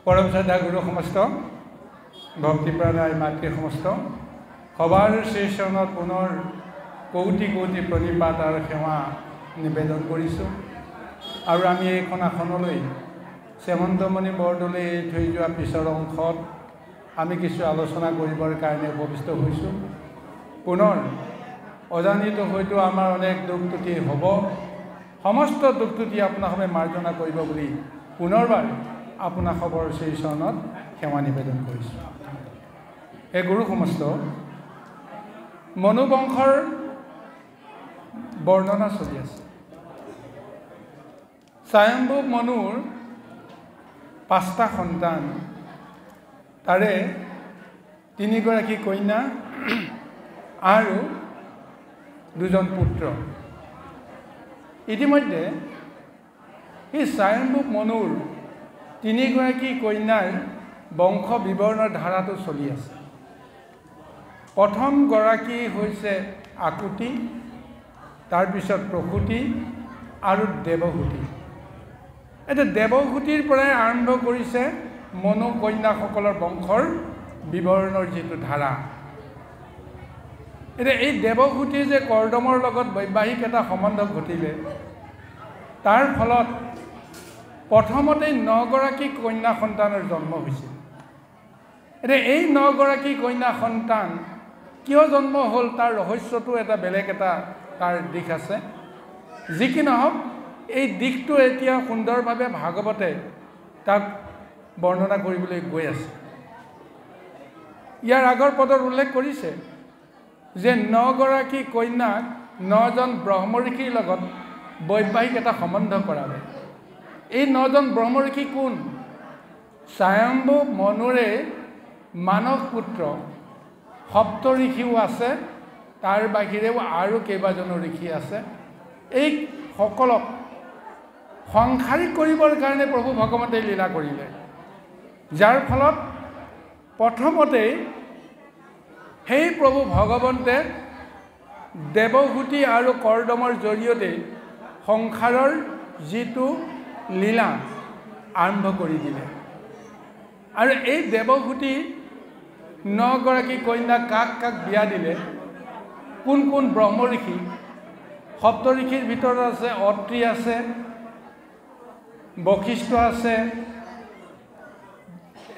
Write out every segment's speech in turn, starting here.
পৰম শ্ৰদ্ধা গুৰু সমস্ত ভক্তিপ্ৰাণায় মাতৃ সমস্ত সবাৰ শ্ৰীচৰণত পুনৰ কৌটি কৌটি প্ৰণিপাত আৰু সেৱা নিবেদন কৰিছোঁ। আৰু আমি এইখন আসনলৈ শ্যামন্তমণি বৰদলৈ থৈ যোৱা পিছৰ অংশত আমি কিছু আলোচনা কৰিবৰ কাৰণে উপবিষ্ট হৈছোঁ। পুনৰ অজানিত হয়তো আমাৰ অনেক দুখ ত্ৰুটি হ'ব, সমস্ত দুখ ত্ৰুটি আপোনাসৱে মাৰ্জনা কৰিব বুলি পুনৰবাৰ আপোনাসৱৰ শ্ৰীচৰণত সেৱা নিবেদন কৰিছোঁ। এই গুৰু সমস্ত মনুবংশৰ বৰ্ণনা চলি আছে। স্বয়ম্ভু মনুৰ 5টা সন্তান, তাৰে 3গৰাকী কন্যা আৰু 2জন পুত্ৰ। ইতিমধ্যে এই স্বয়ম্ভু মনুৰ 3গৰাকী কন্যাৰ বংশ বিৱৰণৰ ধাৰাটো চলি আছে। প্ৰথমগৰাকী হৈছে আকুতি, তাৰপিছত প্ৰসূতি আৰু দেৱহূতি। এতিয়া দেৱহূতিৰ পৰাই আৰম্ভ কৰিছে মনু কন্যাসকলৰ বংশৰ বিৱৰণৰ যিটো ধাৰা। এতিয়া এই দেৱহূতিৰ যে কৰ্দমৰ লগত বৈবাহিক এটা সম্বন্ধ ঘটিলে, তাৰ ফলত প্ৰথমতেই 9গৰাকী কন্যা সন্তানৰ জন্ম হৈছিল। এতিয়া এই 9গৰাকী কন্যা সন্তান কিয় জন্ম হ'ল তাৰ ৰহস্যটো এটা বেলেগ এটা তাৰ দিশ আছে। যি কি নহওক, এই দিশটো এতিয়া সুন্দৰভাৱে ভাগৱতে তাক বৰ্ণনা কৰিবলৈ গৈ আছে। ইয়াৰ আগৰ পদত উল্লেখ কৰিছে যে 9গৰাকী কন্যাক 9জন ব্ৰহ্মঋষিৰ লগত বৈবাহিক এটা সম্বন্ধ কৰালে। এই 9জন ব্ৰহ্মঋষি কোন? স্বয়ম্ভু মনুৰে মানস পুত্ৰ সপ্ত ঋষিও আছে, তাৰ বাহিৰেও আৰু কেইবাজনো ঋষি আছে। এই সকলক সংসাৰিক কৰিবৰ কাৰণে প্ৰভু ভগৱন্তই লীলা কৰিলে, যাৰ ফলত প্ৰথমতেই সেই প্ৰভু ভগৱন্তে দেৱহূতি আৰু কৰ্দমৰ জৰিয়তে সংসাৰৰ যিটো লীলা আৰম্ভ কৰি দিলে। আৰু এই দেৱহূতি 9গৰাকী কন্যা কাক কাক বিয়া দিলে, কোন কোন ব্ৰহ্মঋষি? সপ্তঋষিৰ ভিতৰত আছে অত্ৰি আছে, বশিষ্ঠ আছে,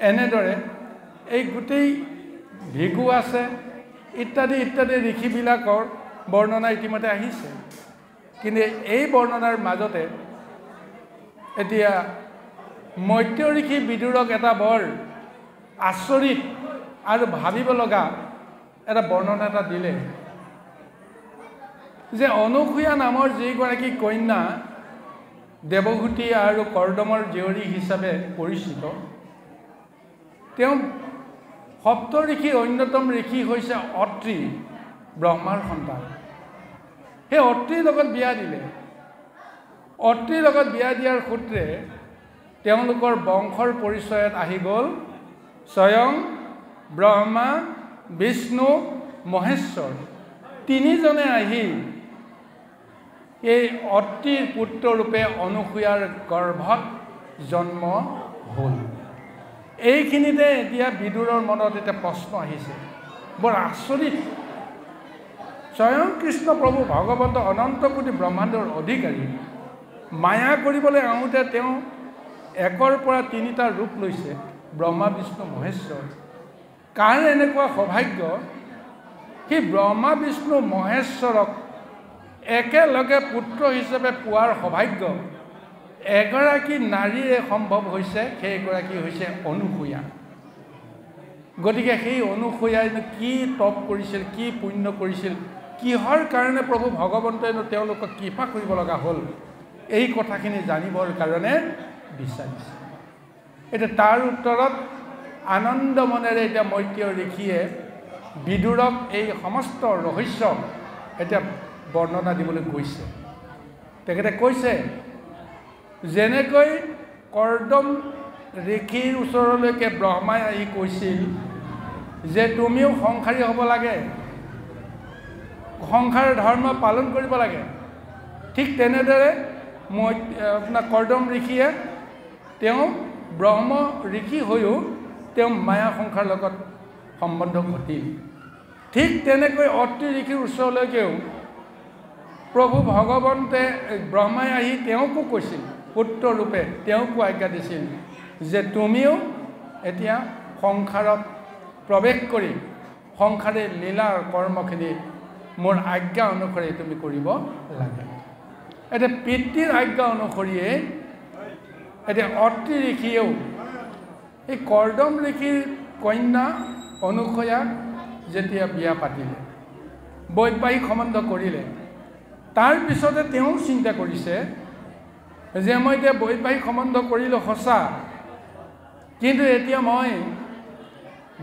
এনেদৰে এই গোটেই ভৃগু আছে, ইত্যাদি ইত্যাদি ঋষিবিলাকৰ বৰ্ণনা ইতিমধ্যে আহিছে। কিন্তু এই বৰ্ণনাৰ মাজতে এতিয়া মৈত্য ঋষি বিদুৰক এটা বৰ আচৰিত আৰু ভাবিব লগা এটা বৰ্ণনা এটা দিলে যে অনুসূয়া নামৰ যিগৰাকী কন্যা দেৱহূতি আৰু কৰ্দমৰ জীয়ৰী হিচাপে পৰিচিত, তেওঁ সপ্ত ঋষিৰ অন্যতম ঋষি হৈছে অত্ৰি, ব্ৰহ্মাৰ সন্তান। সেই অত্ৰিৰ লগত বিয়া দিলে। অত্ৰিৰ লগত বিয়া দিয়াৰ সূত্ৰে তেওঁলোকৰ বংশৰ পৰিচয়ত আহি গ'ল স্বয়ং ব্ৰহ্মা, বিষ্ণু, মহেশ্বৰ। 3জনে আহি এই অত্ৰিৰ পুত্ৰৰূপে অনুসূয়াৰ গৰ্ভত জন্ম হ'ল। এইখিনিতে এতিয়া বিদুৰৰ মনত এটা প্ৰশ্ন আহিছে, বৰ আচৰিত স্বয়ং কৃষ্ণ প্ৰভু ভগৱন্ত অনন্ত কোটি ব্ৰহ্মাণ্ডৰ অধিকাৰী মায়া কৰিবলৈ আহোঁতে তেওঁ একৰ পৰা তিনিটা ৰূপ লৈছে ব্ৰহ্মা বিষ্ণু মহেশ্বৰ কাৰ এনেকুৱা সৌভাগ্য সি ব্ৰহ্মা বিষ্ণু মহেশ্বৰক একেলগে পুত্ৰ হিচাপে পোৱাৰ সৌভাগ্য এগৰাকী নাৰীৰে সম্ভৱ হৈছে সেইগৰাকী হৈছে অনুসূয়া গতিকে সেই অনুসূয়াই কি তপ কৰিছিল কি পুণ্য কৰিছিল কিহৰ কাৰণে প্ৰভু ভগৱন্তই তেওঁলোকক কৃপা কৰিব লগা হ'ল এই কথাখিনি জানিবৰ কাৰণে বিচাৰিছে এতিয়া তাৰ উত্তৰত আনন্দ মনেৰে এতিয়া মৈত্ৰেয় ঋষিয়ে বিদুৰক এই সমস্ত ৰহস্য এতিয়া বৰ্ণনা দিবলৈ গৈছে তেখেতে কৈছে যেনেকৈ কৰ্দম ঋষিৰ ওচৰলৈকে ব্ৰহ্মাই আহি কৈছিল যে তুমিও সংসাৰী হ'ব লাগে সংসাৰ ধৰ্ম পালন কৰিব লাগে ঠিক তেনেদৰে মই আপোনাৰ কৰ্দম ঋষিয়ে তেওঁ ব্ৰহ্ম ঋষি হৈও তেওঁ মায়া সংসাৰ লগত সম্বন্ধ ঘটিল ঠিক তেনেকৈ অত্ৰি ঋষিৰ ওচৰলৈকেও প্ৰভু ভগৱন্তে ব্ৰহ্মাই আহি তেওঁকো কৈছিল পুত্ৰ ৰূপে তেওঁকো আজ্ঞা দিছিল যে তুমিও এতিয়া সংসাৰত প্ৰৱেশ কৰি সংসাৰে লীলাৰ কৰ্মখিনি মোৰ আজ্ঞা অনুসৰি তুমি কৰিব লাগে এতিয়া পিতৃৰ আজ্ঞা অনুসৰিয়ে এতিয়া অত্ৰি ঋষিয়েও এই কৰ্দম ঋষিৰ কন্যা অনুসূয়াক যেতিয়া বিয়া পাতিলে বৈবাহিক সম্বন্ধ কৰিলে তাৰ পিছতে তেওঁ চিন্তা কৰিছে যে মই এতিয়া বৈবাহিক সম্বন্ধ কৰিলোঁ সঁচা কিন্তু এতিয়া মই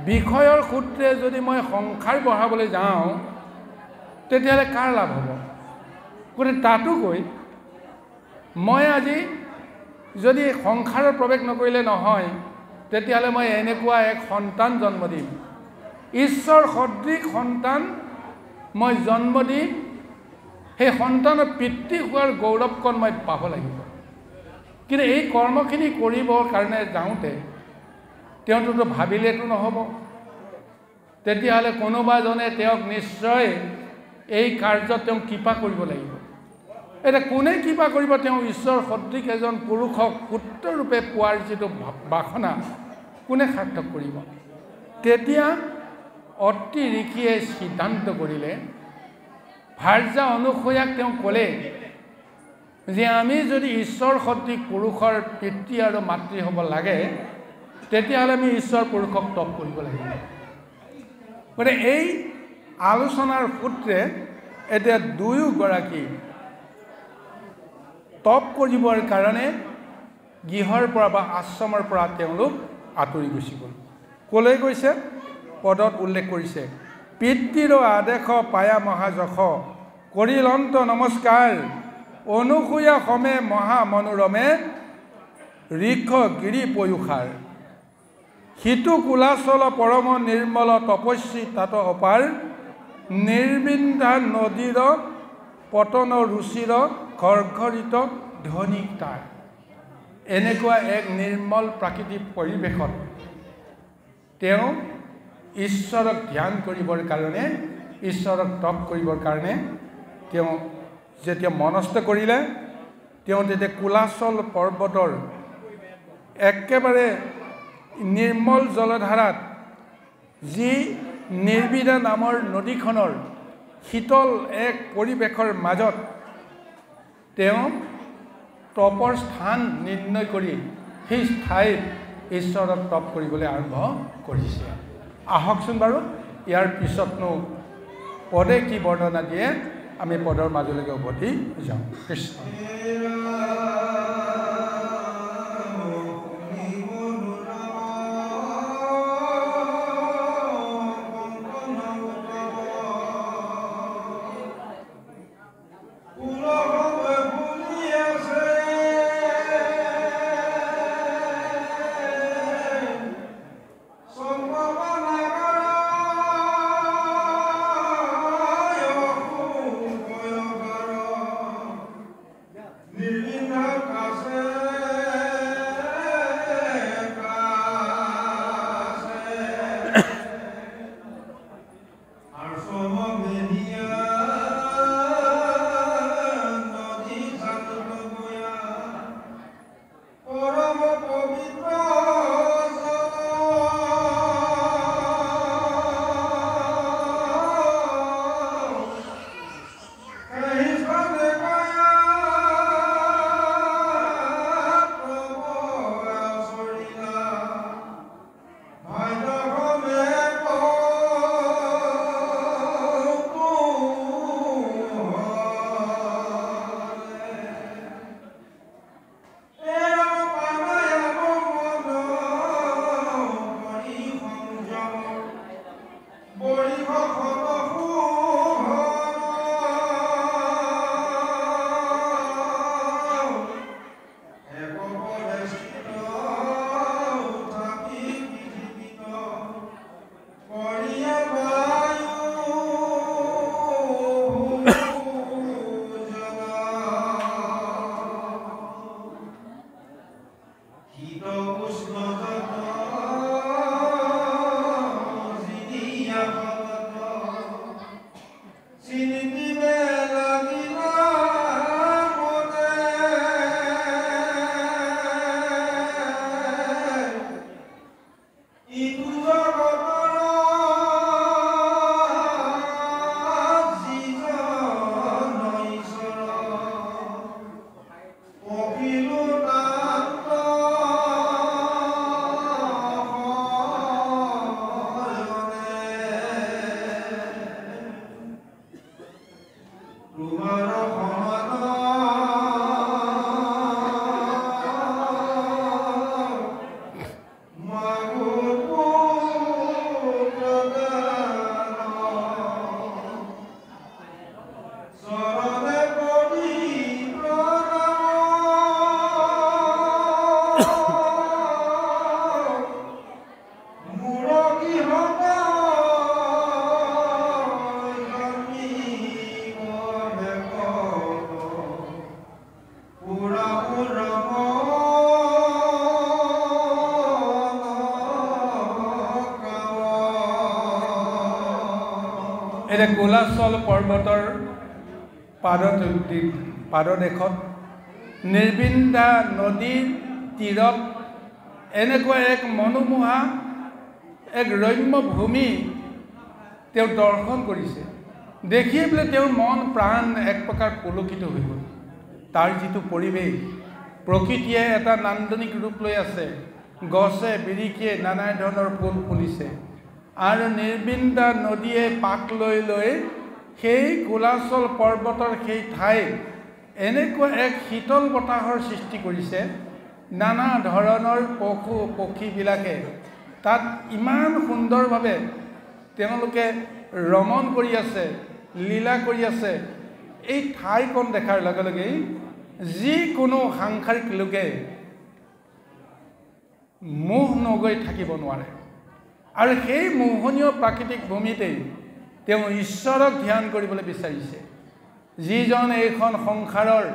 বিষয়ৰ সূত্ৰে যদি মই সংসাৰ বঢ়াবলৈ যাওঁ তেতিয়াহ'লে কাৰ লাভ হ'ব গতিকে তাতো গৈ মই আজি যদি সংসাৰত প্ৰৱেশ নকৰিলে নহয় তেতিয়াহ'লে মই এনেকুৱা এক সন্তান জন্ম দিম ঈশ্বৰ সদৃশ সন্তান মই জন্ম দি সেই সন্তানৰ পিতৃ হোৱাৰ গৌৰৱকণ মই পাব লাগিব কিন্তু এই কৰ্মখিনি কৰিবৰ কাৰণে যাওঁতে তেওঁতো ভাবিলেতো নহ'ব তেতিয়াহ'লে কোনোবাজনে তেওঁক নিশ্চয় এই কাৰ্যত তেওঁক কৃপা কৰিব লাগিব এটা কোনে কৃপা কৰিব তেওঁ ঈশ্বৰ সদৃশ এজন পুৰুষক পুত্ৰৰূপে পোৱাৰ যিটো বাসনা কোনে সাৰ্থক কৰিব তেতিয়া অত্ৰি ঋষিয়ে সিদ্ধান্ত কৰিলে ভাৰ্যা অনুসূয়াক তেওঁ ক'লে যে আমি যদি ঈশ্বৰ সদৃশ পুৰুষৰ পিতৃ আৰু মাতৃ হ'ব লাগে তেতিয়াহ'লে আমি ঈশ্বৰ পুৰুষক তপ কৰিব লাগিব গতিকে এই আলোচনাৰ সূত্ৰে এতিয়া দুয়োগৰাকী তপ কৰিবৰ কাৰণে গৃহৰ পৰা বা আশ্ৰমৰ পৰা তেওঁলোক আঁতৰি গুচি গ'ল ক'লৈ গৈছে পদত উল্লেখ কৰিছে পিতৃৰ আদেশ পায়া মহাযশ কৰিলন্ত নমস্কাৰ অনুসূয়া সমে মহা মনোৰমে ঋক্ষ গিৰি পয়ুষাৰ সিতু কুলাচল পৰম নিৰ্মল তপস্বী তাত অপাৰ নিৰ্বিন্ধা নদীৰ পতন ৰুচিৰ ঘৰঘৰিত ধ্বনি তাৰ এনেকুৱা এক নিৰ্মল প্ৰাকৃতিক পৰিৱেশত তেওঁ ঈশ্বৰক ধ্যান কৰিবৰ কাৰণে ঈশ্বৰক তপ কৰিবৰ কাৰণে তেওঁ যেতিয়া মনস্থ কৰিলে তেওঁ তেতিয়া কুলাচল পৰ্বতৰ একেবাৰে নিৰ্মল জলধাৰাত যি নিৰ্বিধা নামৰ নদীখনৰ শীতল এক পৰিৱেশৰ মাজত তেওঁ তপৰ স্থান নিৰ্ণয় কৰি সেই ঠাইত ঈশ্বৰক তপ কৰিবলৈ আৰম্ভ কৰিছে আহকচোন বাৰু ইয়াৰ পিছতনো পদে কি বৰ্ণনা দিয়ে আমি পদৰ মাজলৈকে উভতি যাওঁ কৃষ্ণ Nirvana এতিয়া কোলাচল পৰ্বতৰ পাদদেশত নিৰ্বিন্দা নদীৰ তীৰত এনেকুৱা এক মনোমোহা এক ৰম্য ভূমি তেওঁ দৰ্শন কৰিছে। দেখিয়ে বোলে তেওঁৰ মন প্ৰাণ এক প্ৰকাৰ পুলকিত হৈ গ'ল। তাৰ যিটো পৰিৱেশ, প্ৰকৃতিয়ে এটা নান্দনিক ৰূপ লৈ আছে, গছে বিৰিখিয়ে নানা ধৰণৰ ফুল ফুলিছে আৰু নিৰ্বিন্দা নদীয়ে পাক লৈ লৈ সেই কোলাচল পৰ্বতৰ সেই ঠাইত এনেকুৱা এক শীতল বতাহৰ সৃষ্টি কৰিছে। নানা ধৰণৰ পশু পক্ষীবিলাকে তাত ইমান সুন্দৰভাৱে তেওঁলোকে ৰমণ কৰি আছে, লীলা কৰি আছে। এই ঠাইখন দেখাৰ লগে লগেই যিকোনো সাংসাৰিক লোকে মোহ নগৈ থাকিব নোৱাৰে। আৰু সেই মোহনীয় প্ৰাকৃতিক ভূমিতেই তেওঁ ঈশ্বৰক ধ্যান কৰিবলৈ বিচাৰিছে। যিজন এইখন সংসাৰৰ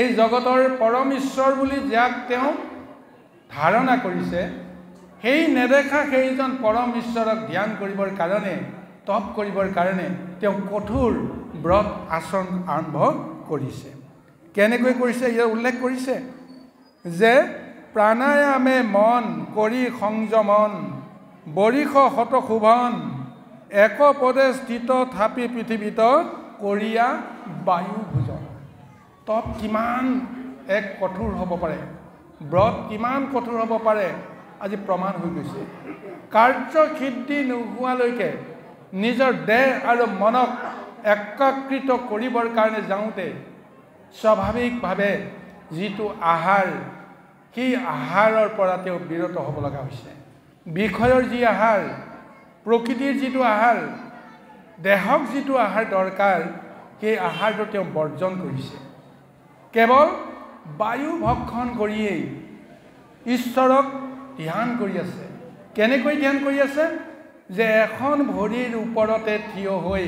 এই জগতৰ পৰম ঈশ্বৰ বুলি যাক তেওঁ ধাৰণা কৰিছে, সেই নেদেখা সেইজন পৰম ঈশ্বৰক ধ্যান কৰিবৰ কাৰণে, তপ কৰিবৰ কাৰণে তেওঁ কঠোৰ ব্ৰত আচৰণ আৰম্ভ কৰিছে। কেনেকৈ কৰিছে ইয়াৰ উল্লেখ কৰিছে যে প্ৰাণায়ামে মন কৰি সংযমন, বৰিষ শতশোভন, একপদে স্থিত থাপি পৃথিৱীত কৰিয়া বায়ু ভোজন। তপ কিমান এক কঠোৰ হ'ব পাৰে, ব্ৰত কিমান কঠোৰ হ'ব পাৰে আজি প্ৰমাণ হৈ গৈছে। কাৰ্যসিদ্ধি নোহোৱালৈকে নিজৰ দেহ আৰু মনক একাকৃত কৰিবৰ কাৰণে যাওঁতে স্বাভাৱিকভাৱে যিটো আহাৰ, সেই আহাৰৰ পৰা তেওঁ বিৰত হ'ব লগা হৈছে। বিষয়ৰ যি আহাৰ, প্ৰকৃতিৰ যিটো আহাৰ, দেহক যিটো আহাৰ দৰকাৰ, সেই আহাৰটো তেওঁ বৰ্জন কৰিছে। কেৱল বায়ু ভক্ষণ কৰিয়েই ঈশ্বৰক ধ্যান কৰি আছে। কেনেকৈ ধ্যান কৰি আছে? যে এখন ভৰিৰ ওপৰতে থিয় হৈ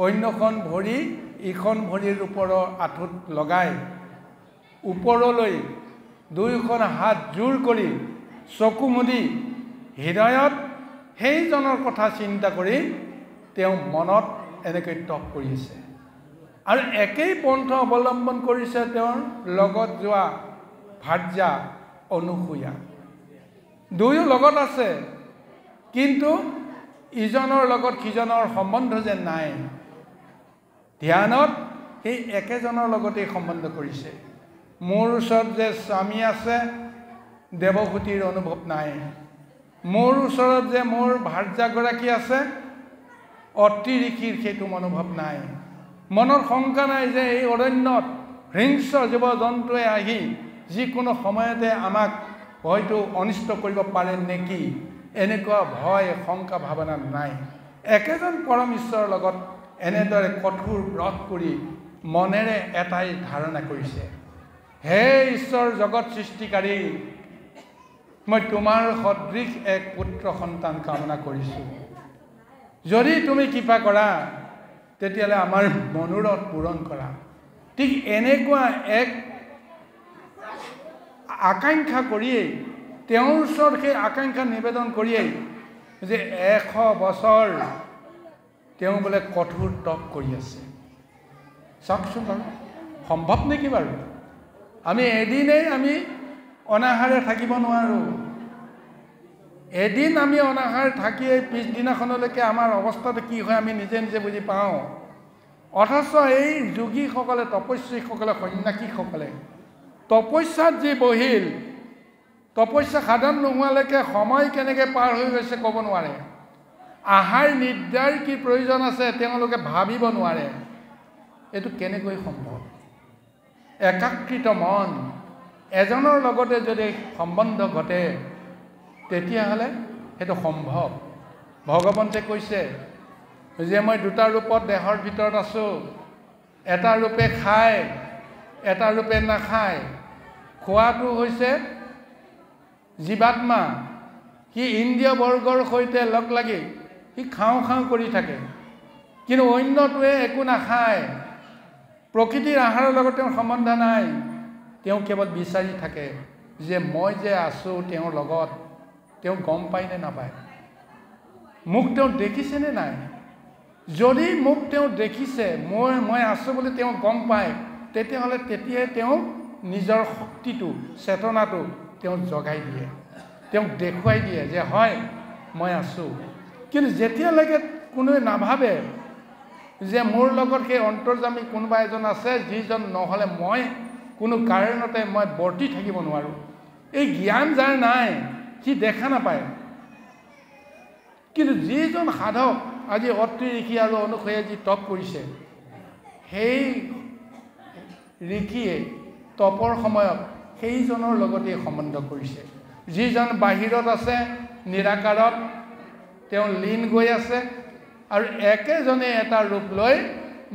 অন্যখন ভৰি ইখন ভৰিৰ ওপৰৰ আঁঠুত লগাই ওপৰলৈ দুয়োখন হাত জোৰ কৰি চকু মুদি হৃদয়ত সেইজনৰ কথা চিন্তা কৰি তেওঁ মনত এনেকৈ তপ কৰি আছে। আৰু একেই পন্থ অৱলম্বন কৰিছে তেওঁৰ লগত যোৱা ভাৰ্যা অনুসূয়া। দুয়ো লগত আছে, কিন্তু ইজনৰ লগত সিজনৰ সম্বন্ধ যেন নাই। ধ্যানত সেই একেজনৰ লগতেই সম্বন্ধ কৰিছে। মোৰ ওচৰত যে স্বামী আছে, দেৱভূতিৰ অনুভৱ নাই। মোৰ ওচৰত যে মোৰ ভাৰ্যাগৰাকী আছে, অতি ঋষিৰ সেইটো অনুভৱ নাই। মনৰ শংকা নাই যে এই অৰণ্যত হিংস্ৰ জীৱ জন্তুৱে আহি যিকোনো সময়তে আমাক হয়তো অনিষ্ট কৰিব পাৰে নেকি, এনেকুৱা ভয় শংকা ভাৱনা নাই। একেজন পৰম ঈশ্বৰৰ লগত এনেদৰে কঠোৰ ব্ৰত কৰি মনেৰে এটাই ধাৰণা কৰিছে, হে ঈশ্বৰ জগত সৃষ্টিকাৰী, মই তোমাৰ সদৃশ এক পুত্ৰ সন্তান কামনা কৰিছোঁ। যদি তুমি কৃপা কৰা তেতিয়াহ'লে আমাৰ মনোৰথ পূৰণ কৰা। ঠিক এনেকুৱা এক আকাংক্ষা কৰিয়েই, তেওঁৰ ওচৰত সেই আকাংক্ষা নিবেদন কৰিয়েই যে 100 বছৰ তেওঁ বোলে কঠোৰ তপ কৰি আছে। চাওকচোন বাৰু, সম্ভৱ নেকি বাৰু? আমি এদিনেই আমি অনাহাৰে থাকিব নোৱাৰোঁ। এদিন আমি অনাহাৰ থাকিয়েই পিছদিনাখনলৈকে আমাৰ অৱস্থাটো কি হয় আমি নিজে নিজে বুজি পাওঁ। অথচ এই যোগীসকলে, তপস্বীসকলে, সন্ন্যাসীসকলে তপস্যাত যি বহিল, তপস্যা সাধন নোহোৱালৈকে সময় কেনেকৈ পাৰ হৈ গৈছে ক'ব নোৱাৰে। আহাৰ নিদ্ৰাৰ কি প্ৰয়োজন আছে তেওঁলোকে ভাবিব নোৱাৰে। এইটো কেনেকৈ সম্ভৱ একাকৃত মন এজনৰ লগতে যদি সম্বন্ধ ঘটে তেতিয়াহ'লে সেইটো সম্ভৱ ভগৱন্তে কৈছে যে মই দুটা ৰূপত দেহৰ ভিতৰত আছোঁ এটা ৰূপে খায় এটা ৰূপে নাখায় খোৱাটো হৈছে জীৱাত্মা সি ইন্দ্ৰিয় বৰ্গৰ সৈতে লগ লাগি সি খাওঁ খাওঁ কৰি থাকে কিন্তু অন্যটোৱে একো নাখায় প্ৰকৃতিৰ আহাৰৰ লগত তেওঁৰ সম্বন্ধ নাই তেওঁ কেৱল বিচাৰি থাকে যে মই যে আছোঁ তেওঁৰ লগত তেওঁ গম পায় নে নাপায় মোক তেওঁ দেখিছেনে নাই যদি মোক তেওঁ দেখিছে মই আছোঁ বুলি তেওঁ গম পায় তেতিয়াহ'লে তেতিয়াই তেওঁ নিজৰ শক্তিটো চেতনাটো তেওঁ জগাই দিয়ে তেওঁ দেখুৱাই দিয়ে যে হয় মই আছোঁ কিন্তু যেতিয়ালৈকে কোনোৱে নাভাবে যে মোৰ লগত সেই অন্তৰ্যামী কোনোবা এজন আছে যিজন নহ'লে মই কোনো কাৰণতে মই বৰ্তি থাকিব নোৱাৰোঁ এই জ্ঞান যাৰ নাই সি দেখা নাপায় কিন্তু যিজন সাধক আজি অত্ৰি ঋষি আৰু অনুসয়ে যি তপ কৰিছে সেই ঋষিয়ে তপৰ সময়ত সেইজনৰ লগতে সম্বন্ধ কৰিছে যিজন বাহিৰত আছে নিৰাকাৰত তেওঁ লীন গৈ আছে আৰু একেজনে এটা ৰূপ লৈ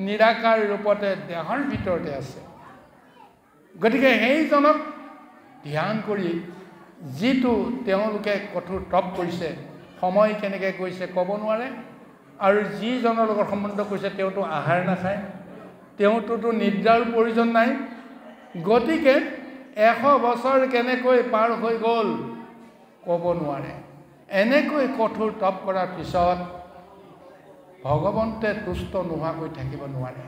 নিৰাকাৰ ৰূপতে দেহৰ ভিতৰতে আছে গতিকে সেইজনক ধ্যান কৰি যিটো তেওঁলোকে কঠোৰ তপ কৰিছে সময় কেনেকৈ গৈছে ক'ব নোৱাৰে আৰু যিজনৰ লগত সম্বন্ধ কৰিছে তেওঁতো আহাৰ নাখায় তেওঁতোতো নিদ্ৰাৰ প্ৰয়োজন নাই গতিকে 100 বছৰ কেনেকৈ পাৰ হৈ গ'ল ক'ব নোৱাৰে এনেকৈ কঠোৰ তপ কৰাৰ পিছত ভগৱন্তে তুষ্ট নোহোৱাকৈ থাকিব নোৱাৰে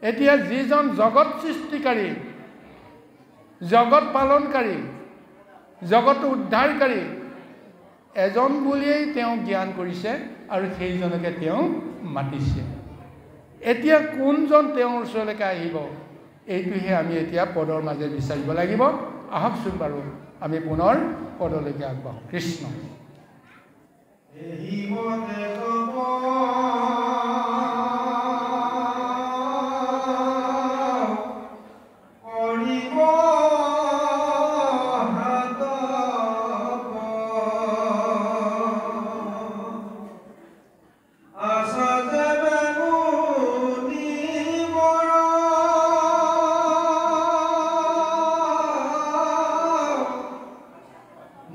এতিয়া যিজন জগত সৃষ্টিকাৰী জগত পালনকাৰী জগত উদ্ধাৰকাৰী এজন বুলিয়েই তেওঁ জ্ঞান কৰিছে আৰু সেইজনকে তেওঁ মাতিছে এতিয়া কোনজন তেওঁৰ ওচৰলৈকে আহিব এইটোহে আমি এতিয়া পদৰ মাজে বিচাৰিব লাগিব আহকচোন বাৰু আমি পুনৰ পদলৈকে আগবাঢ়ো কৃষ্ণ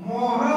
Moha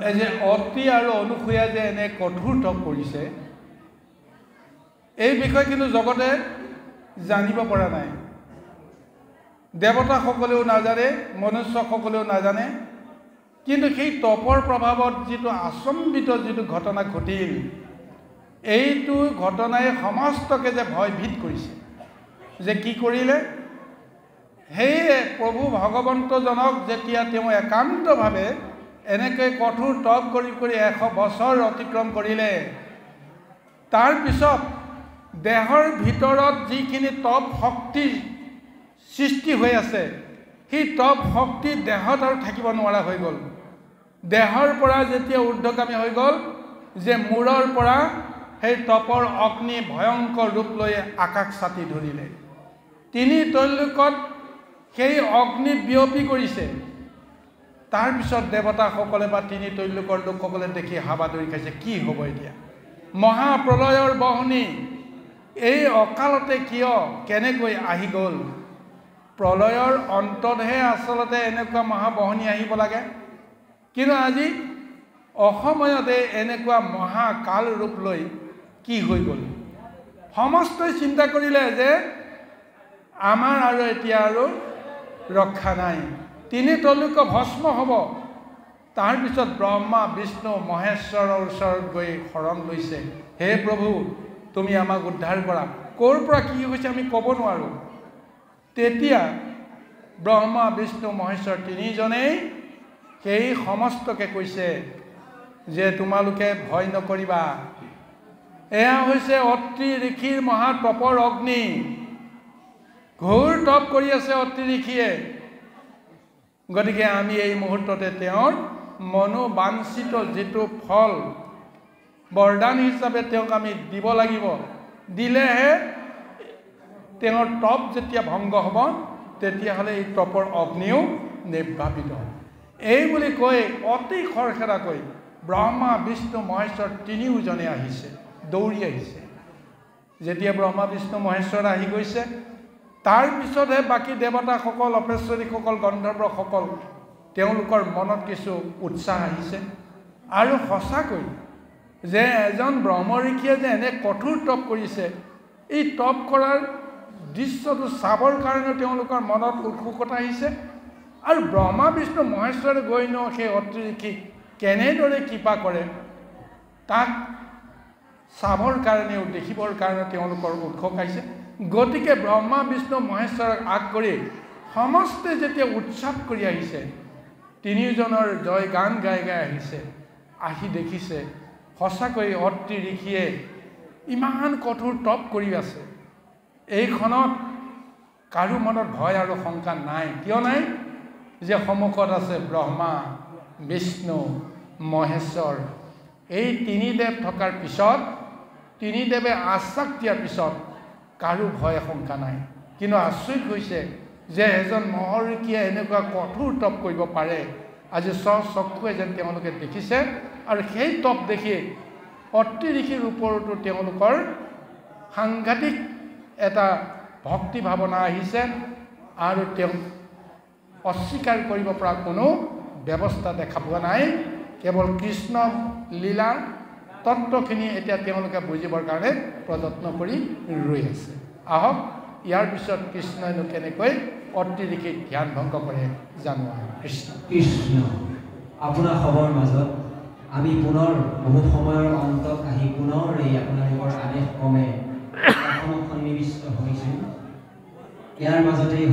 এই যে অতি আৰু অনুসূয়া যে এনে কঠোৰ তপ কৰিছে, এই বিষয়ে কিন্তু জগতে জানিব পৰা নাই। দেৱতাসকলেও নাজানে, মনুষ্যসকলেও নাজানে। কিন্তু সেই তপৰ প্ৰভাৱত যিটো আচম্বিত যিটো ঘটনা ঘটিল, এইটো ঘটনাই সমস্তকে যে ভয়ভীত কৰিছে। যে কি কৰিলে, সেয়ে প্ৰভু ভগৱন্তজনক যেতিয়া তেওঁ একান্তভাৱে এনেকৈ কঠোৰ তপ কৰি 100 বছৰ অতিক্ৰম কৰিলে, তাৰ পিছত দেহৰ ভিতৰত যিখিনি তপ শক্তি সৃষ্টি হৈ আছে, সেই তপ শক্তি দেহত আৰু থাকিব নোৱাৰা হৈ গ'ল। দেহৰ পৰা যেতিয়া ঊৰ্ধ্বগামী হৈ গ'ল, যে মূৰৰ পৰা সেই তপৰ অগ্নি ভয়ংকৰ ৰূপ লৈ আকাশ ছাতি ধৰিলে। 3 তৈলোকত সেই অগ্নি বিয়পি কৰিছে। তাৰ পিছত দেৱতাসকলে বা 3 তৈলোকৰ লোকসকলে দেখি হাবাধৰি খাইছে, কি হ'ব এতিয়া? মহাপ্ৰলয়ৰ বহনি এই অকালতে কিয় কেনেকৈ আহি গ'ল? প্ৰলয়ৰ অন্ততহে আচলতে এনেকুৱা মহাবহনি আহিব লাগে। কিন্তু আজি অসময়তে এনেকুৱা মহাকাল ৰূপ লৈ কি হৈ গ'ল? সমস্তই চিন্তা কৰিলে যে আমাৰ আৰু এতিয়া আৰু ৰক্ষা নাই, 3 তৈলোক ভস্ম হ'ব। তাৰ পিছত ব্ৰহ্মা বিষ্ণু মহেশ্বৰৰ ওচৰত গৈ শৰণ লৈছে, হে প্ৰভু তুমি আমাক উদ্ধাৰ কৰা। ক'ৰ পৰা কি হৈছে আমি ক'ব নোৱাৰোঁ। তেতিয়া ব্ৰহ্মা বিষ্ণু মহেশ্বৰ 3জনেই সেই সমস্তকে কৈছে যে তোমালোকে ভয় নকৰিবা, এয়া হৈছে অত্ৰি ঋষিৰ মহাতপৰ অগ্নি। ঘোৰ তপ কৰি আছে অত্ৰি ঋষিয়ে। গতিকে আমি এই মুহূৰ্ততে তেওঁৰ মনোবাঞ্ছিত যিটো ফল বৰদান হিচাপে তেওঁক আমি দিব লাগিব। দিলেহে তেওঁৰ তপ যেতিয়া ভংগ হ'ব, তেতিয়াহ'লে এই তপৰ অগ্নিও নিৰ্বাপিত হ'ব। এই বুলি কৈ অতি খৰখেৰাকৈ ব্ৰহ্মা বিষ্ণু মহেশ্বৰ 3জনে আহিছে, দৌৰি আহিছে। যেতিয়া ব্ৰহ্মা বিষ্ণু মহেশ্বৰ আহি গৈছে, তাৰ পিছতহে বাকী দেৱতাসকল, অপেশ্বৰীসকল, গন্ধৰ্বসকল, তেওঁলোকৰ মনত কিছু উৎসাহ আহিছে। আৰু সঁচাকৈ যে এজন ব্ৰহ্ম ঋষিয়ে যে এনে কঠোৰ তপ কৰিছে, এই তপ কৰাৰ দৃশ্যটো চাবৰ কাৰণে তেওঁলোকৰ মনত উৎসুকতা আহিছে। আৰু ব্ৰহ্মা বিষ্ণু মহেশ্বৰে গৈ সেই অত্ৰি ঋষিক কেনেদৰে কৃপা কৰে, তাক চাবৰ কাৰণেও দেখিবৰ কাৰণে তেওঁলোকৰ উৎসুক আহিছে। গতিকে ব্ৰহ্মা বিষ্ণু মহেশ্বৰক আগ কৰি সমস্তে যেতিয়া উৎসৱ কৰি আহিছে, 3জনৰ জয় গান গাই গাই আহিছে, আহি দেখিছে সঁচাকৈ অত্ৰি ঋষিয়ে ইমান কঠোৰ তপ কৰি আছে। এইখনত কাৰো মনত ভয় আৰু শংকা নাই। কিয় নাই? যে সন্মুখত আছে ব্ৰহ্মা বিষ্ণু মহেশ্বৰ। এই 3 দেৱ থকাৰ পিছত, 3 দেৱে আশ্বাস দিয়াৰ পিছত কাৰো ভয় শংকা নাই। কিন্তু আচৰিত হৈছে যে এজন মহৰ্ষিয়ে এনেকুৱা কঠোৰ তপ কৰিব পাৰে। আজি চকুৱে যেন তেওঁলোকে দেখিছে। আৰু সেই তপ দেখি অত্ৰি ঋষিৰ ওপৰতো তেওঁলোকৰ সাংঘাতিক এটা ভক্তি ভাৱনা আহিছে। আৰু তেওঁ অস্বীকাৰ কৰিব পৰা কোনো ব্যৱস্থা দেখা পোৱা নাই। কেৱল কৃষ্ণ লীলা তত্ত্বখিনি এতিয়া তেওঁলোকে বুজিবৰ কাৰণে প্ৰযত্ন কৰি ৰৈ আছে। আহক ইয়াৰ পিছত কৃষ্ণইনো কেনেকৈ অত্ৰি ঋষিক ধ্যান ভংগ কৰে জানো। কৃষ্ণ কৃষ্ণ আপোনাৰ খবৰ মাজত আমি পুনৰ বহু সময়ৰ অন্তত আহি পুনৰ এই আপোনালোকৰ আদেশ ক্ৰমে সন্নিৱিষ্ট হৈছোঁ। ইয়াৰ মাজতেই